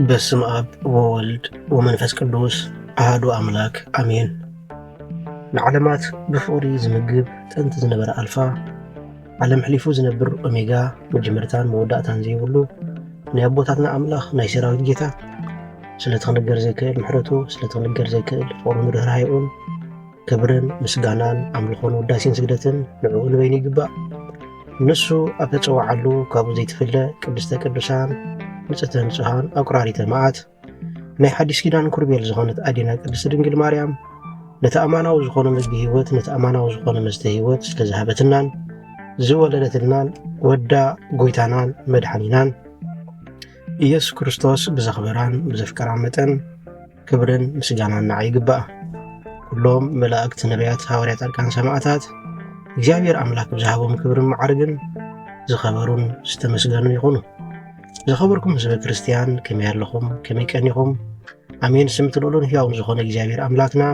በስመ አብ ወወልድ ወመንፈስ ቅዱስ አሐዱ አምላክ አሜን። ንዓለማት ብፍቕሪ ዝምግብ ጥንቲ ዝነበረ ኣልፋ ዓለም ሕሊፉ ዝነብር ኦሜጋ መጀመርታን መወዳእታን ዘይብሉ ናይ ኣቦታትና ኣምላኽ ናይ ሰራዊት ጌታ ስለትኽንገር ዘይክእል ምሕረቱ ስለትኽንገር ዘይክእል ፍቕሩን ርህራሄኡን ክብርን ምስጋናን ኣምልኾን ውዳሴን ስግደትን ንዕኡ ንበይኑ ይግባእ። ንሱ ኣብ ተፀዋዓሉ ካብኡ ዘይትፍለ ቅድስተ ቅዱሳን ንጽሕተ ንጹሃን ኣቁራሪተ መዓት ናይ ሓዲስ ኪዳን ኩርቤል ዝኾነት ኣዴና ቅድስቲ ድንግል ማርያም ነቲ ኣማናዊ ዝኾነ ምግቢ ህይወት ነቲ ኣማናዊ ዝኾነ መስተ ህይወት ስለ ዝሃበትናን ዝወለደትናን ወዳ ጎይታናን መድሓኒናን ኢየሱስ ክርስቶስ ብዘኽበራን ብዘፍቀራን መጠን ክብርን ምስጋናን ንዓ ይግባእ። ኩሎም መላእክቲ ነቢያት ሃዋርያት ጻድቃን ሰማዕታት እግዚአብሔር ኣምላክ ብዝሃቦም ክብርን ማዕርግን ዝኸበሩን ዝተመስገኑን ይኹኑ። ዝኸበርኩም ህዝበ ክርስቲያን ከመይ ኣለኹም? ከመይ ቀኒኹም? ኣሜን። ስም ትልኡሉን ሕያውን ዝኾነ እግዚአብሔር ኣምላክና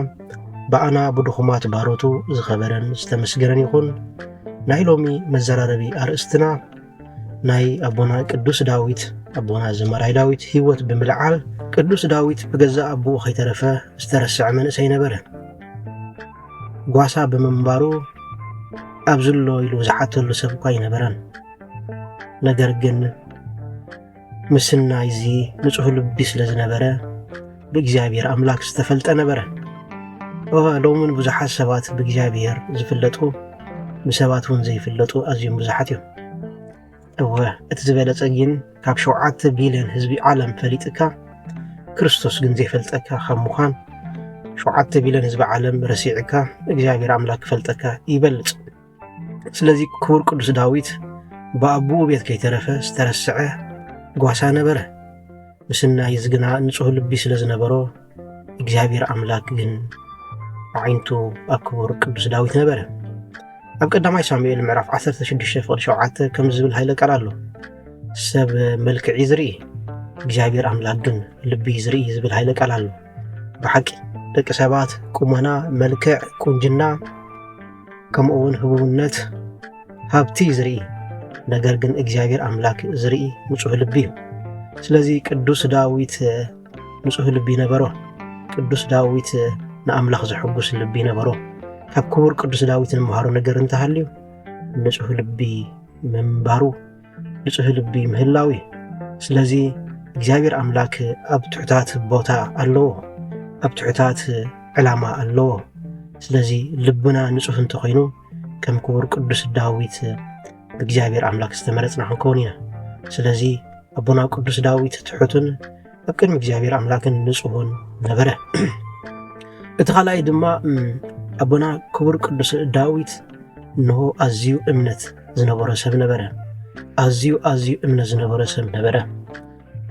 በኣና ብድኹማት ባሮቱ ዝኸበረን ዝተመስገነን ይኹን። ናይ ሎሚ መዘራረቢ ኣርእስትና ናይ ኣቦና ቅዱስ ዳዊት ኣቦና ዘመራይ ዳዊት ህይወት ብምልዓል ቅዱስ ዳዊት ብገዛእ ኣቦኡ ከይተረፈ ዝተረስዐ መንእሰይ ነበረ። ጓሳ ብምንባሩ ኣብ ዝሎ ኢሉ ዝሓተሉ ሰብ እኳ ይነበረን። ነገር ግን ምስናይ እዚ ንጹህ ልቢ ስለ ዝነበረ ብእግዚአብሔር ኣምላክ ዝተፈልጠ ነበረ። ሎምን ብዙሓት ሰባት ብእግዚአብሔር ዝፍለጡ ብሰባት እውን ዘይፍለጡ ኣዝዮም ብዙሓት እዮም። እቲ ዝበለጸ ግን ካብ 7 ቢልዮን ህዝቢ ዓለም ፈሊጥካ ክርስቶስ ግን ዘይፈልጠካ ካብ ምዃን 7 ቢልዮን ህዝቢ ዓለም ረሲዕካ እግዚአብሔር ኣምላክ ክፈልጠካ ይበልጽ። ስለዚ ክቡር ቅዱስ ዳዊት ብኣቦኡ ቤት ከይተረፈ ዝተረስዐ ጓሳ ነበረ። ምስናይ ዝግና ንጹህ ልቢ ስለ ዝነበሮ እግዚአብሔር ኣምላክ ግን ዓይንቱ ኣብ ክቡር ቅዱስ ዳዊት ነበረ። ኣብ ቀዳማይ ሳሙኤል ምዕራፍ 16:7 ከም ዝብል ሃይለ ቃል ኣሎ። ሰብ መልክዕ ዝርኢ እግዚአብሔር ኣምላክ ግን ልቢ ዝርኢ ዝብል ሃይለ ቃል ኣሎ። ብሓቂ ደቂ ሰባት ቁመና፣ መልክዕ፣ ቁንጅና ከምኡውን ህቡብነት ሃብቲ ዝርኢ ነገር ግን እግዚአብሔር ኣምላክ ዝርኢ ንጹህ ልቢ እዩ። ስለዚ ቅዱስ ዳዊት ንጹህ ልቢ ነበሮ። ቅዱስ ዳዊት ንኣምላኽ ዘሐጉስ ልቢ ነበሮ። ካብ ክቡር ቅዱስ ዳዊት ንምሃሮ ነገር እንተሃልዩ ንጹህ ልቢ ምንባሩ ንጹህ ልቢ ምህላው እዩ። ስለዚ እግዚአብሔር ኣምላክ ኣብ ትሑታት ቦታ ኣለዎ፣ ኣብ ትሑታት ዕላማ ኣለዎ። ስለዚ ልብና ንጹህ እንተኾይኑ ከም ክቡር ቅዱስ ዳዊት ብእግዚአብሔር ኣምላክ ዝተመረጽና ክንከውን ኢና። ስለዚ ኣቦና ቅዱስ ዳዊት ትሑትን ኣብ ቅድሚ እግዚአብሔር ኣምላክን ንጹህን ነበረ። እቲ ካልኣይ ድማ ኣቦና ክቡር ቅዱስ ዳዊት እንሆ ኣዝዩ እምነት ዝነበሮ ሰብ ነበረ። ኣዝዩ እምነት ዝነበሮ ሰብ ነበረ።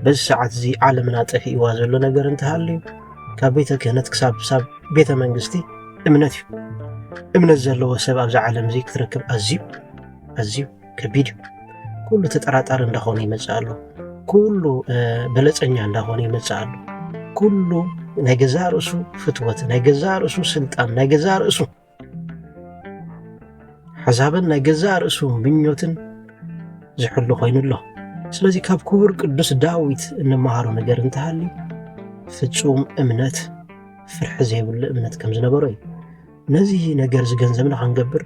በዚ ሰዓት እዚ ዓለምና ጠፊእዋ ዘሎ ነገር እንተሃልዩ ካብ ቤተ ክህነት ክሳብ ቤተ መንግስቲ እምነት እዩ። እምነት ዘለዎ ሰብ ኣብዚ ዓለም እዚ ክትረክብ ኣዝዩ ከቢድ እዩ። ኩሉ ተጠራጣሪ እንዳኾነ ይመጽእ ኣሎ። ኩሉ በለጸኛ እንዳኾነ ይመጽእ ኣሎ። ኩሉ ናይ ገዛ ርእሱ ፍትወት፣ ናይ ገዛ ርእሱ ስልጣን፣ ናይ ገዛ ርእሱ ሓሳብን ናይ ገዛ ርእሱ ምኞትን ዝሕሉ ኮይኑ ኣሎ። ስለዚ ካብ ክቡር ቅዱስ ዳዊት እንመሃሮ ነገር እንተሃልዩ ፍጹም እምነት፣ ፍርሒ ዘይብሉ እምነት ከም ዝነበሮ እዩ። ነዚ ነገር ዝገንዘብና ክንገብር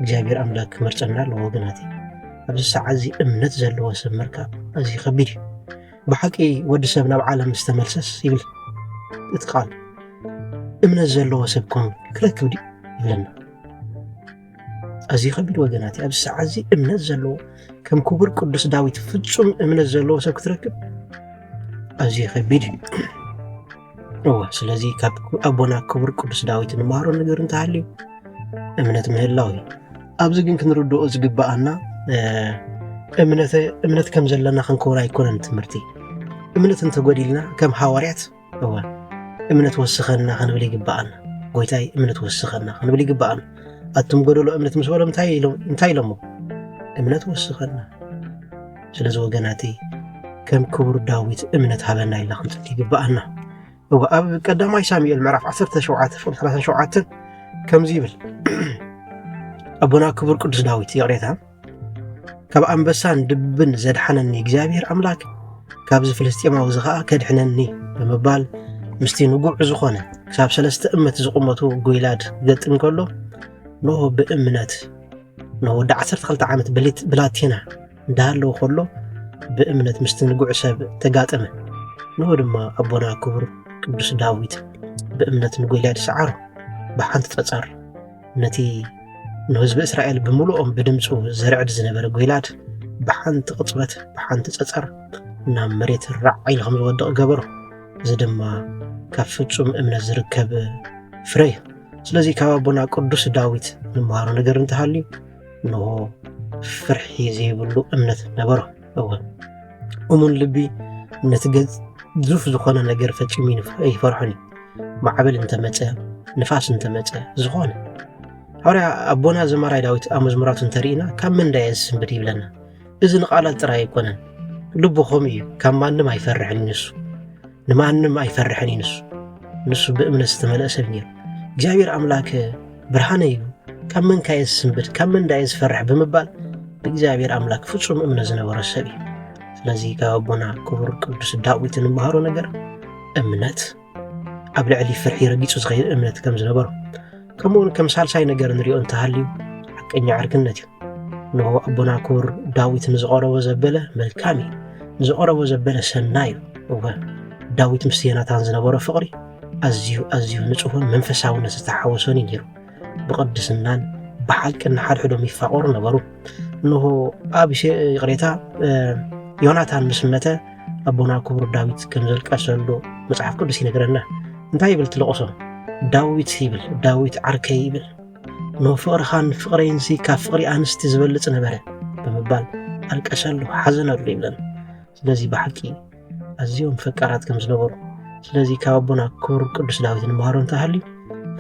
እግዚአብሔር ኣምላክ ክመርፀና ኣለዎ። ወገናት ኣብዚ ሰዓት እዚ እምነት ዘለዎ ሰብ ምርካብ ኣዝዩ ከቢድ እዩ። ብሓቂ ወዲ ሰብ ናብ ዓለም ዝተመልሰስ ይብል እቲ ቃል እምነት ዘለዎ ሰብ ኮን ክረክብ ድዩ ይብለና። ኣዝዩ ከቢድ ወገናት። ኣብዚ ሰዓት እዚ እምነት ዘለዎ ከም ክቡር ቅዱስ ዳዊት ፍጹም እምነት ዘለዎ ሰብ ክትረክብ ኣዝዩ ከቢድ እዩ። ስለዚ ካብ ኣቦና ክቡር ቅዱስ ዳዊት ንምሃሮ ነገር እንተሃልዩ እምነት ምህላው እዩ። ኣብዚ ግን ክንርድኦ ዝግባአና እምነት ከም ዘለና ክንከውን ኣይኮነን ትምህርቲ። እምነት እንተጎዲልና ከም ሃዋርያት እምነት ወስኸና ክንብል ይግባአና። ጎይታይ እምነት ወስኸና ክንብል ይግባአና። ኣቱም ጎደሎ እምነት ምስ በሎም እንታይ ኢሎሞ? እምነት ወስኸና። ስለዚ ወገናተይ ከም ክቡር ዳዊት እምነት ሃበና ኢልና ክንፅሊ ይግባአና። ኣብ ቀዳማይ ሳሙኤል ምዕራፍ 17:37 ከምዚ ይብል ኣቦና ክቡር ቅዱስ ዳዊት የቕሬታ ካብ ኣንበሳን ድብን ዘድሓነኒ እግዚአብሔር ኣምላክ ካብዚ ፍልስጤማዊ እዚ ከዓ ከድሕነኒ ብምባል ምስቲ ንጉዕ ዝኾነ ክሳብ 3 እመት ዝቕመቱ ጉይላድ ገጥም ከሎ ንሆ ብእምነት ንሆ ወዲ 12 ዓመት ብላቴና እንዳሃለዎ ከሎ ብእምነት ምስቲ ንጉዕ ሰብ ተጋጠመ። ንሆ ድማ ኣቦና ክቡር ቅዱስ ዳዊት ብእምነት ንጉይላድ ሰዓሮ ብሓንቲ ፀፀር ነቲ ንህዝቢ እስራኤል ብምሉኦም ብድምፁ ዘርዕድ ዝነበረ ጉይላድ ብሓንቲ ቅፅበት ብሓንቲ ፀፀር ናብ መሬት ራዕ ኢሉ ከም ዝወድቕ ገበሮ። እዚ ድማ ካብ ፍጹም እምነት ዝርከብ ፍረ እዩ። ስለዚ ካብ ኣቦና ቅዱስ ዳዊት ንምሃሮ ነገር እንተሃልዩ ንሆ ፍርሒ ዘይብሉ እምነት ነበሮ። እሙን ልቢ ነቲ ግዙፍ ዝኾነ ነገር ፈፂሙ ይፈርሑን እዩ። ማዕበል እንተመፀ ንፋስ እንተመፀ ዝኾነ ሓውርያ ኣቦና ዘማራይ ዳዊት ኣብ መዝሙራቱ እንተሪእና ካብ ምንዳየ ዝስንብድ ይብለና። እዚ ንቓላት ጥራይ ኣይኮነን ልቡ ኸምኡ እዩ። ካብ ማንም ኣይፈርሕን ንሱ ንማንም ኣይፈርሕን እዩ። ንሱ ብእምነት ዝተመልአ ሰብ ነይሩ። እግዚኣብሔር ኣምላክ ብርሃነ እዩ ካብ ምንካየ ዝስንብድ ካብ ምንዳየ ዝፈርሕ ብምባል ብእግዚኣብሔር ኣምላክ ፍጹም እምነት ዝነበሮ ሰብ እዩ። ስለዚ ካብ ኣቦና ክቡር ቅዱስ ዳዊት ንምሃሮ ነገር እምነት ኣብ ልዕሊ ፍርሒ ረጊፁ ዝኸይድ እምነት ከም ዝነበሮ፣ ከምኡውን ከም ሳልሳይ ነገር ንሪኦ እንተሃልዩ ሓቀኛ ዕርክነት እዩ። ንሆ ኣቦና ክቡር ዳዊት ንዝቐረቦ ዘበለ መልካም እዩ፣ ንዝቐረቦ ዘበለ ሰናይ እዩ። ዳዊት ምስ ዮናታን ዝነበሮ ፍቕሪ ኣዝዩ ንጹህን መንፈሳውነት ዝተሓወሰን እዩ ነይሩ። ብቅድስናን ብሓልቅን ሓድሕዶም ይፋቐሩ ነበሩ። ንሆ ኣብ ቅሬታ ዮናታን ምስ መተ ኣቦና ክቡር ዳዊት ከም ዘልቀሰሉ መጽሓፍ ቅዱስ ይነግረና። እንታይ ይብል ትልቕሶ? ዳዊት ይብል ዳዊት ዓርከይ ይብል ንሆ ፍቕርኻን ፍቕረይንሲ ካብ ፍቕሪ ኣንስቲ ዝበልፅ ነበረ ብምባል ኣልቀሰሉ ሓዘነሉ ይብለና። ስለዚ ብሓቂ ኣዝዮም ፈቃራት ከም ዝነበሩ፣ ስለዚ ካብ ኣቦና ክቡር ቅዱስ ዳዊት ንምሃሮ እንተሃልዩ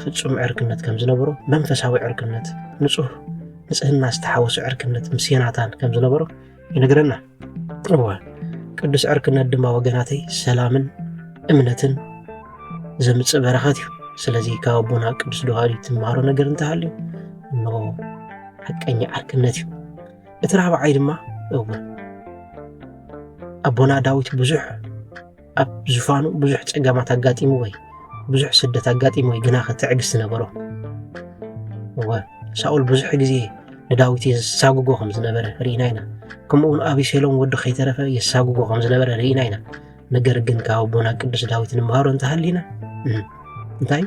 ፍጹም ዕርክነት ከም ዝነበሮ፣ መንፈሳዊ ዕርክነት፣ ንጽህና ዝተሓወሱ ዕርክነት ምስ ዮናታን ከም ዝነበሮ ይነግረና። ቅዱስ ዕርክነት ድማ ወገናተይ ሰላምን እምነትን ዘምጽእ በረኸት እዩ። ስለዚ ካብ ኣቦና ቅዱስ ዳዊት ንምሃሮ ነገር እንተሃልዩ ንሆ ሓቀኛ ዕርክነት እዩ። እቲ ራብዓይ ድማ ኣቦና ዳዊት ብዙሕ ኣብ ዝፋኑ ብዙሕ ፀገማት ኣጋጢሙ ወይ ብዙሕ ስደት ኣጋጢሙ ወይ ግና ትዕግስቲ ነበሮ። ሳኦል ብዙሕ ግዜ ንዳዊት የሳጉጎ ከም ዝነበረ ርኢና ኢና። ከምኡውን ኣቢሴሎም ወዲ ከይተረፈ የሳጉጎ ከም ዝነበረ ርኢና ኢና። ነገር ግን ካብ ኣቦና ቅዱስ ዳዊት ንምሃሮ እንተሃሊና እንታይ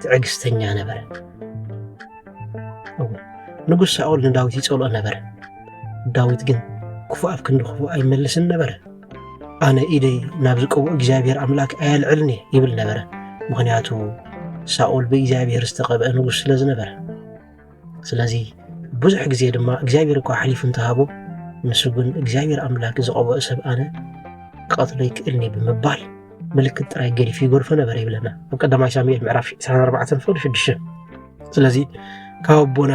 ትዕግስተኛ ነበረ። ንጉስ ሳኦል ንዳዊት ይጸልኦ ነበረ። ዳዊት ግን ክፉእ ኣብ ክንዲ ክፉእ ኣይመልስን ነበረ። ኣነ ኢደይ ናብ ዝቀብኦ እግዚኣብሔር ኣምላክ ኣያልዕልኒ ይብል ነበረ። ምክንያቱ ሳኦል ብእግዚኣብሔር ዝተቐብአ ንጉስ ስለ ዝነበረ። ስለዚ ብዙሕ ግዜ ድማ እግዚኣብሔር እኳ ሓሊፉ እንተሃቦ ንሱ ግን እግዚኣብሔር ኣምላክ ዝቐብኦ ሰብ ኣነ ክቐትሎ ይክእልኒ ብምባል ምልክት ጥራይ ገዲፉ ይገርፎ ነበረ ይብለና ኣብ ቀዳማይ ሳሙኤል ምዕራፍ 24 ፍቅዲ 6። ስለዚ ካብ ኣቦና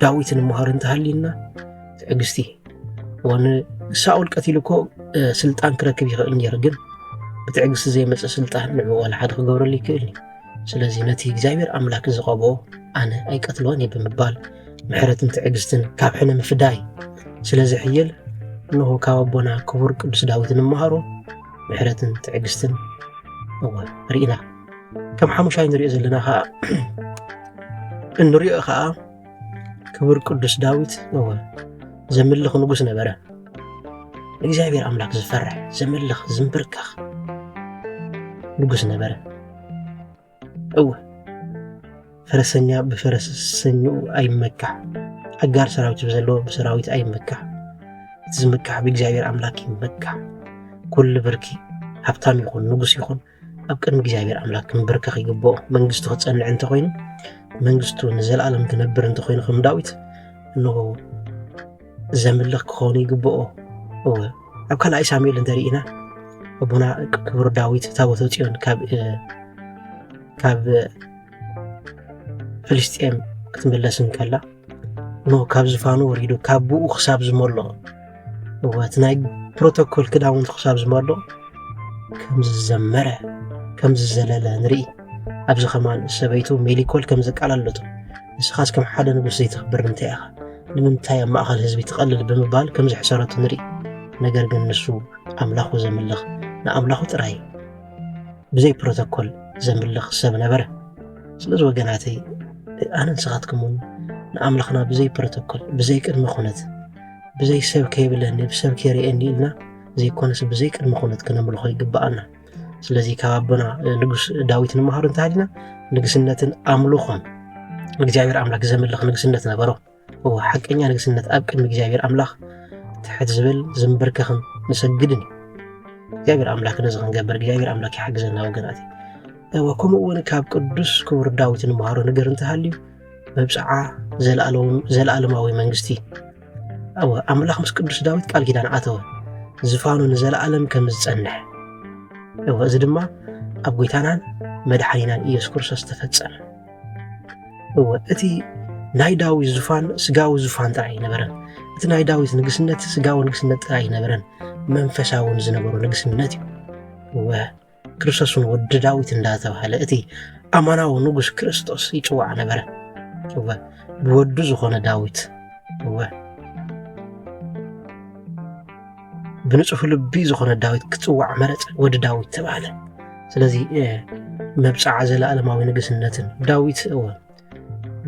ዳዊት ንምሃሮ እንተሃሊና ትዕግስቲ ሳኦል ቀቲሉ እኮ ስልጣን ክረክብ ይኽእል ነይሩ፣ ግን ብትዕግስቲ ዘይመፅእ ስልጣን ንዕኡ ዋላ ሓደ ክገብረሉ ይክእልኒ። ስለዚ ነቲ እግዚኣብሔር ኣምላክ ዝቐብኦ ኣነ ኣይቀትሎን እየ ብምባል ምሕረትን ትዕግስትን ካብ ሕነ ምፍዳይ ስለዚ ሕየል ንሆ ካብ ኣቦና ክቡር ቅዱስ ዳዊት ንምሃሮ ምሕረትን ትዕግስትን ርኢና። ከም ሓሙሻይ ንሪኦ ዘለና ከዓ እንሪኦ ከዓ ክቡር ቅዱስ ዳዊት ዘምልኽ ንጉስ ነበረ። እግዚአብሔር አምላክ ዝፈርሕ ዘምልኽ ዝምብርካኽ ንጉስ ነበረ። ፈረሰኛ ብፈረሰኛው ኣይመካሕ፣ ኣጋር ሰራዊት ብዘለዎ ብሰራዊት ኣይመካሕ። እቲ ዝምካሕ ብእግዚአብሔር አምላክ ይመካሕ። ኩሉ ብርኪ ሃብታም ይኹን ንጉስ ይኹን ኣብ ቅድሚ እግዚአብሔር አምላክ ክንብርከኽ ይግብኦ። መንግስቱ ክጸንዕ እንተኾይኑ መንግስቱ ንዘለዓለም ክነብር እንተኾይኑ ከም ዳዊት እንሆ ዘምልኽ ክኾኑ ይግብኦ። ኣብ ካልኣይ ሳሙኤል እንተሪኢና ኣቦና ክቡር ዳዊት ታቦተ ጽዮን ካብ ፍልስጤም ክትምለስን ከላ ካብ ዝፋኑ ወሪዱ ካብ ብኡ ክሳብ ዝመልኦ እቲ ናይ ፕሮቶኮል ክዳውንቲ ክሳብ ዝመልኦ ከም ዝዘመረ ከም ዝዘለለ ንርኢ። ኣብዚ ኸማን ሰበይቱ ሜሊኮል ከም ዘቃላለጡ ንስኻስ ከም ሓደ ንጉስ ዘይትኽብር እንታይ ኢኻ ንምንታይ ኣብ ማእኸል ህዝቢ ትቐልል ብምባል ከም ዝሕሰረቱ ንርኢ። ነገር ግን ንሱ ኣምላኹ ዘምልኽ ንኣምላኹ ጥራይ ብዘይ ፕሮቶኮል ዘምልኽ ሰብ ነበረ። ስለዚ ወገናተይ ኣነ ንስኻትኩምን ንኣምላኽና ብዘይ ፕሮቶኮል ብዘይ ቅድመ ኩነት ብዘይ ሰብ ከይብለኒ ብሰብ ከይርአኒ ኢልና ዘይኮነስ ብዘይ ቅድመ ኩነት ክነምልኾ ይግባኣና። ስለዚ ካብ ኣቦና ንጉስ ዳዊት ንምሃሮ እንተሃሊና ንግስነትን ኣምልኾን እግዚአብሔር ኣምላክ ዘምልኽ ንግስነት ነበሮ። ሓቀኛ ንግስነት ኣብ ቅድሚ እግዚአብሔር ኣምላኽ ትሕት ዝብል ዝንበርከኽን ንሰግድን እግዚአብሔር ኣምላክ ነዚ ክንገብር እግዚአብሔር ኣምላክ ይሓግዘና ወገናት። ከምኡ እውን ካብ ቅዱስ ክቡር ዳዊት ንምሃሮ ነገር እንተሃልዩ መብፅዓ ዘለኣለማዊ መንግስቲ ኣምላኽ ምስ ቅዱስ ዳዊት ቃል ኪዳን ኣተወ ዝፋኑ ንዘለኣለም ከም ዝጸንሕ እዚ ድማ ኣብ ጎይታናን መድሓኒናን ኢየሱስ ክርስቶስ ተፈጸመ። እቲ ናይ ዳዊት ዙፋን ስጋዊ ዙፋን ጥራይ ነበረን። እቲ ናይ ዳዊት ንግስነት ስጋዊ ንግስነት ጥራይ ነበረን፣ መንፈሳውን ዝነበሩ ንግስነት እዩ። ክርስቶስን ወዲ ዳዊት እንዳተባሃለ እቲ ኣማናዊ ንጉስ ክርስቶስ ይፅዋዕ ነበረ። ብወዱ ዝኾነ ዳዊት ብንጹህ ልቢ ዝኾነ ዳዊት ክፅዋዕ መረፀ፣ ወዲ ዳዊት ተባሃለ። ስለዚ መብፃዕ ዘለኣለማዊ ንግስነትን ዳዊት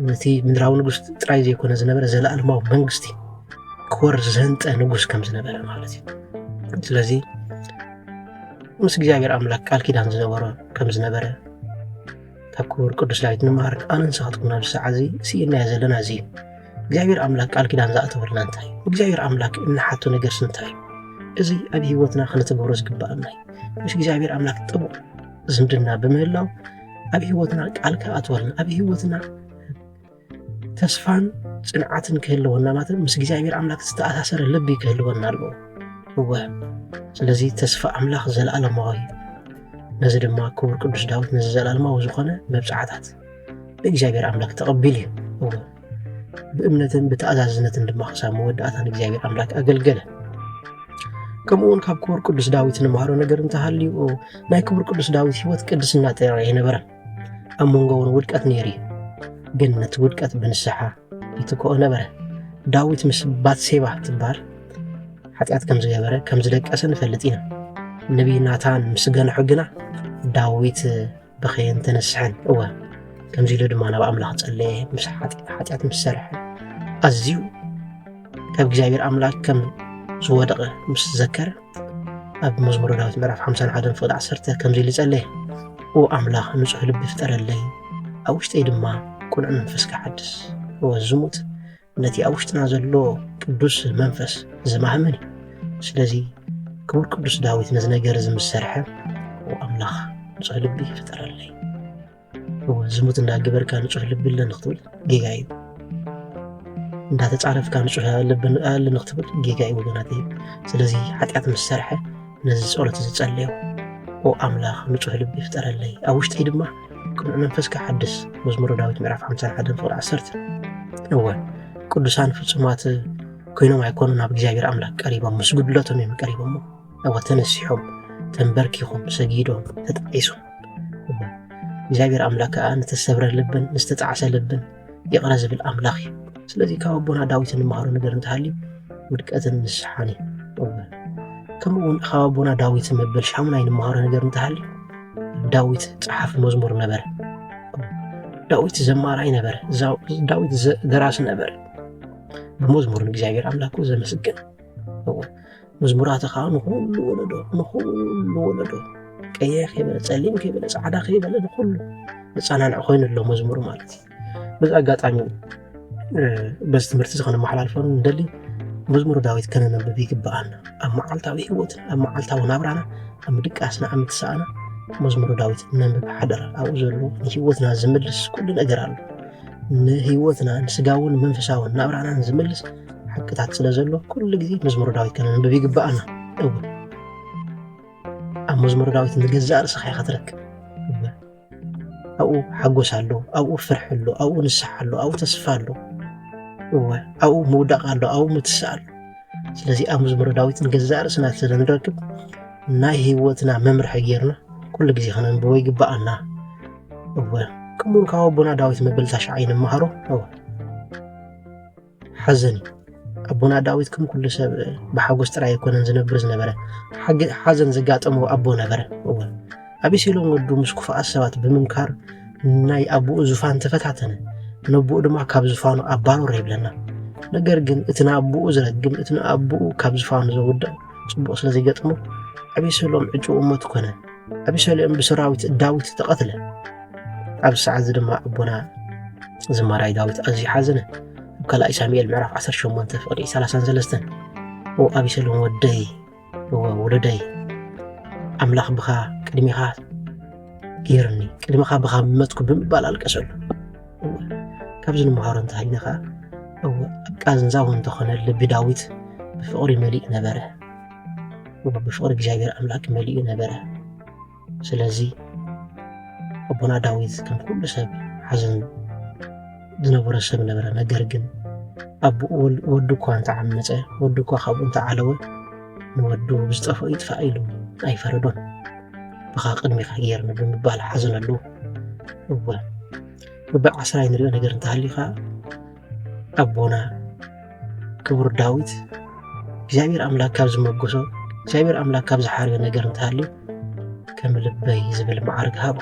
ነቲ ምድራዊ ንጉስ ጥራይ ዘይኮነ ዝነበረ ዘለኣለማዊ መንግስቲ ክወርስ ዘህንጠ ንጉስ ከም ዝነበረ ማለት እዩ። ስለዚ ምስ እግዚአብሔር ኣምላክ ቃል ኪዳን ዝነበሮ ከም ዝነበረ ካብ ክቡር ቅዱስ ዳዊት ንምሃር ኣነ ንስኻትኩምና ብሰዓት እዚ ስኢናዮ ዘለና እዚ እግዚአብሔር ኣምላክ ቃል ኪዳን ዝኣተወልና እንታይ እዩ? እግዚአብሔር ኣምላክ እናሓቶ ነገርስ እንታይ እዩ? እዚ ኣብ ህይወትና ክንተገብሮ ዝግባአና እዩ። ምስ እግዚአብሔር ኣምላክ ጥቡቅ ዝምድና ብምህላው ኣብ ህይወትና ቃል ከኣትወልና ኣብ ህይወትና ተስፋን ጽንዓትን ክህልወና ማለት ምስ እግዚአብሔር ኣምላክ ዝተኣሳሰረ ልቢ ክህልወና ኣለዎ። ስለዚ ተስፋ ኣምላኽ ዘለኣለማዊ ነዚ ድማ ክቡር ቅዱስ ዳዊት ነዚ ዘለኣለማዊ ዝኾነ መብፅዓታት ብእግዚአብሔር ኣምላክ ተቐቢሉ እዩ። ብእምነትን ብተኣዛዝነትን ድማ ክሳብ መወዳእታን እግዚአብሔር ኣምላክ ኣገልገለ። ከምኡውን ካብ ክቡር ቅዱስ ዳዊት ንምሃሮ ነገር እንተሃልዩ ናይ ክቡር ቅዱስ ዳዊት ህይወት ቅድስና ጥራይ ነበረን። ኣብ መንጎውን ውድቀት ነይሩ እዩ፣ ግን ነቲ ውድቀት ብንስሓ ይትክኦ ነበረ። ዳዊት ምስ ባትሴባ ትበሃል ሓጢኣት ከም ዝገበረ ከም ዝደቀሰ ንፈልጥ ኢና። ነቢይ ናታን ምስ ገንሑ ግና ዳዊት ብኸየን ተነስሐን ከምዚ ኢሉ ድማ ናብ ኣምላኽ ጸለየ። ምስ ሓጢኣት ምስ ሰርሐ ኣዝዩ ካብ እግዚአብሔር ኣምላክ ከም ዝወደቐ ምስ ዘከረ ኣብ መዝሙረ ዳዊት ምዕራፍ 51 ፍቅዲ 10 ከምዚ ኢሉ ጸለየ። ኣምላኽ ንጹህ ልቢ ፍጠረለይ ኣብ ውሽጠይ ድማ ቁኑዕ መንፈስ ክሓድስ። ዝሙት ነቲ ኣብ ውሽጥና ዘሎ ቅዱስ መንፈስ ዝማህመን እዩ። ስለዚ ክቡር ቅዱስ ዳዊት ነዚ ነገር እዚ ምስ ሰርሐ ኣምላኽ ንጹህ ልቢ ፍጠረለይ። ዝሙት እንዳገበርካ ንጹህ ልቢ ኣለኒ ክትብል ጌጋ እዩ። እንዳተጻረፍካ ንጹህ ልቢ ኣለኒ ክትብል ጌጋ እዩ ወገናት። ስለዚ ሓጢኣት ምስ ሰርሐ ነዚ ጸሎት ዝጸለዮ ኣምላኽ ንጹህ ልቢ ፍጠረለይ ኣብ ውሽጠይ ድማ ቁኑዕ መንፈስ ክሓድስ። መዝሙረ ዳዊት ምዕራፍ 51 ፍቅዲ 10 ቅዱሳን ፍጹማት ኮይኖም ኣይኮኑ ናብ እግዚአብሔር ኣምላክ ቀሪቦም ምስ ጉድለቶም እዮም ቀሪቦም ተነሲሖም ተንበርኪኾም ሰጊዶም ተጣዒሶም እግዚአብሔር ኣምላክ ከዓ ንተሰብረ ልብን ንስተጣዓሰ ልብን ይቕረ ዝብል ኣምላኽ እዩ። ስለዚ ካብ ኣቦና ዳዊት ንምሃሮ ነገር እንተሃልዩ ውድቀትን ንስሓን እዩ። ከምኡውን ካብ ኣቦና ዳዊት መበል ሻሙናይ ንምሃሮ ነገር እንተሃልዩ ዳዊት ጸሓፊ መዝሙር ነበረ። ዳዊት ዘማራይ ነበረ። ዳዊት ደራሲ ነበረ። ብመዝሙር ንእግዚአብሔር ኣምላኩ ዘመስግን መዝሙራት ከዓ ንኹሉ ወለዶ ቀይሕ ከይበለ ጸሊም ከይበለ ጻዕዳ ከይበለ ንኹሉ ዝጸናንዕ ኮይኑ ኣሎ መዝሙር ማለት እዩ። በዚ ኣጋጣሚ በዚ ትምህርቲ ዝኾነ መሓላልፎ እንደሊ መዝሙር ዳዊት ከነነብብ ይግባአና። ኣብ መዓልታዊ ህይወትና ኣብ መዓልታዊ ናብራና ኣብ ምድቃስና ኣብ ምትሳእና መዝሙር ዳዊት ነንብብ ሓደራ። ኣብኡ ዘሎ ንህይወትና ዝምልስ ኩሉ ነገር ኣሎ። ንህይወትና ንስጋውን መንፈሳውን ናብራናን ዝምልስ ሓቅታት ስለ ዘሎ ኩሉ ግዜ መዝሙር ዳዊት ከነንብብ ይግባአና። ኣብ መዝሙር ዳዊት ንገዛእ ርእስኻ ኢኻ ትረክብ። ኣብኡ ሓጎስ ኣሎ፣ ኣብኡ ፍርሒ ኣሎ፣ ኣብኡ ንስሓ ኣሎ፣ ኣብኡ ተስፋ ኣሎ፣ ኣብኡ ምውዳቕ ኣሎ፣ ኣብኡ ምትሳእ ኣሎ። ስለዚ ኣብ መዝሙር ዳዊት ንገዛእ ርእስና ስለ ንረክብ ናይ ህይወትና መምርሒ ጌርና ኩሉ ግዜ ከነንብቦ ይግባአና። ከምኡውን ካብ ኣቦና ዳዊት መበል ታሽዓይ ንምሃሮ ሓዘን እዩ። ኣቦና ዳዊት ከም ኩሉ ሰብ ብሓጎስ ጥራይ ኣይኮነን ዝነብር ዝነበረ ሓዘን ዘጋጠሞ ኣቦ ነበረ። ኣቤሴሎም ወዱ ምስ ክፉኣት ሰባት ብምምካር ናይ ኣቦኡ ዙፋን ተፈታተነ። ነቦኡ ድማ ካብ ዙፋኑ ኣባረሮ ይብለና። ነገር ግን እቲ ንኣቦኡ ዝረግም እቲ ንኣቦኡ ካብ ዙፋኑ ዘውድቕ ጽቡቕ ስለ ዘይገጥሞ ኣቤሴሎም ዕጩኡ ሞት ኮነ። ኣቤሴሎም ብሰራዊት ዳዊት ተቐትለ። ኣብ ሰዓት ድማ ኣቦና ዝማራይ ዳዊት ኣዝዩ ሓዘነ። ካልኣይ ሳሙኤል ምዕራፍ 18 ፍቕዲ 33 ኣቤሴሎም ወደይ ወለደይ ኣምላኽ ብኻ ቅድሚኻ ጌርኒ ቅድሚኻ ብኻ መትኩ ብምባል ኣልቀሰሉ። ካብዚ ንምሃሮ እንተሃሊና ኸዓ ኣብ ቃዝንዛው እንተኾነ ልቢ ዳዊት ብፍቕሪ መሊእ ነበረ። ብፍቕሪ እግዚኣብሔር ኣምላክ መሊኡ ነበረ። ስለዚ ኣቦና ዳዊት ከም ኩሉ ሰብ ሓዘን ዝነበረ ሰብ ነበረ። ነገር ግን ኣቦኡ ወዱ እኳ እንተዓመፀ ወዱ እኳ ካብኡ እንተዓለወ ንወዱ ብዝጠፍኦ ይጥፋእ ኢሉ ኣይፈረዶን። ብኻ ቅድሚኻ ጌርኒ ብምባል ሓዘነሉ። ብዓስራይ ንሪኦ ነገር እንተሃሊኻ ኣቦና ክቡር ዳዊት እግዚኣብሔር ኣምላክ ካብ ዝመጎሶ እግዚኣብሔር ኣምላክ ካብ ዝሓርዮ ነገር እንተሃልዩ ከም ልበይ ዝብል ማዕርግ ሃቦ።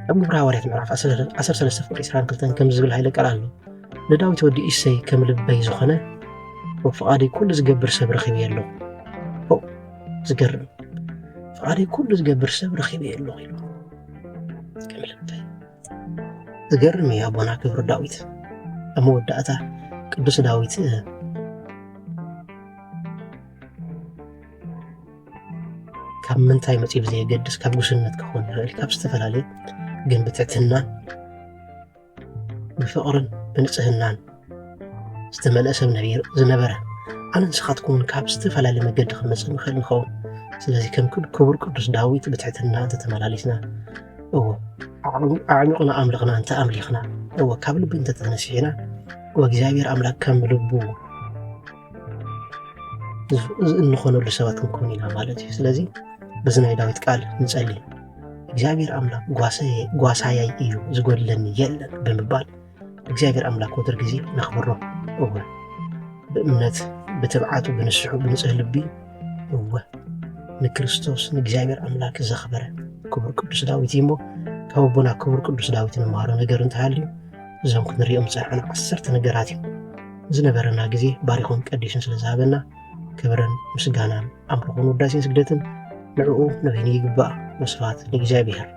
ኣብ ግብረ ሐዋርያት ምዕራፍ 13 ፍቕዲ 22 ከም ዝብል ሃይለ ቃል ኣሎ። ንዳዊት ወዲ እሰይ ከም ልበይ ዝኾነ ፍቓደይ ኩሉ ዝገብር ሰብ ረኺበ ኣለኹ። ዝገርም ፍቓደይ ኩሉ ዝገብር ሰብ ረኺበ ኣለኹ ኢሉ ከም ልበይ። ዝገርም እዩ ኣቦና ክቡር ዳዊት። ኣብ መወዳእታ ቅዱስ ዳዊት ካብ ምንታይ መፂኡ ብዘየገድስ ካብ ጉስነት ክኾን ይኽእል ካብ ዝተፈላለየ ግን ብትሕትናን ብፍቕርን ብንጽህናን ዝተመልአ ሰብ ዝነበረ ኣነ ንስኻትኩም ካብ ዝተፈላለየ መገዲ ክመጽእ ንኽእል ንኸውን። ስለዚ ከም ክቡር ቅዱስ ዳዊት ብትሕትና እንተተመላሊስና ኣዕሚቕና ኣምልኽና እንተኣምሊኽና ካብ ልቢ እንተተነሲሒና እግዚኣብሔር ኣምላክ ከም ልቡ እንኾነሉ ሰባት ክንከውን ኢና ማለት እዩ። ስለዚ በዚ ናይ ዳዊት ቃል ንጸሊ እግዚኣብሔር ኣምላክ ጓሳያይ እዩ ዝጎድለኒ የለን ብምባል እግዚኣብሔር ኣምላክ ወትር ጊዜ ነኽብሮ። ብእምነት ብትብዓቱ ብንስሑ ብንጽህ ልቢ ንክርስቶስ ንእግዚኣብሔር ኣምላክ ዘኽበረ ክቡር ቅዱስ ዳዊት እሞ ካብ ኣቦና ክቡር ቅዱስ ዳዊት ንመሃሮ ነገር እንተሃልዩ እዞም ክንሪኦም ፀርሐና 10 ነገራት እዮም። ዝነበረና ጊዜ ባሪኾም ቀዲሱን ስለ ዝሃበና ክብርን ምስጋናን ኣምልኾን ውዳሴን ስግደትን ንዕኡ ነበይኒ ይግባእ። ወስብሐት ለእግዚአብሔር።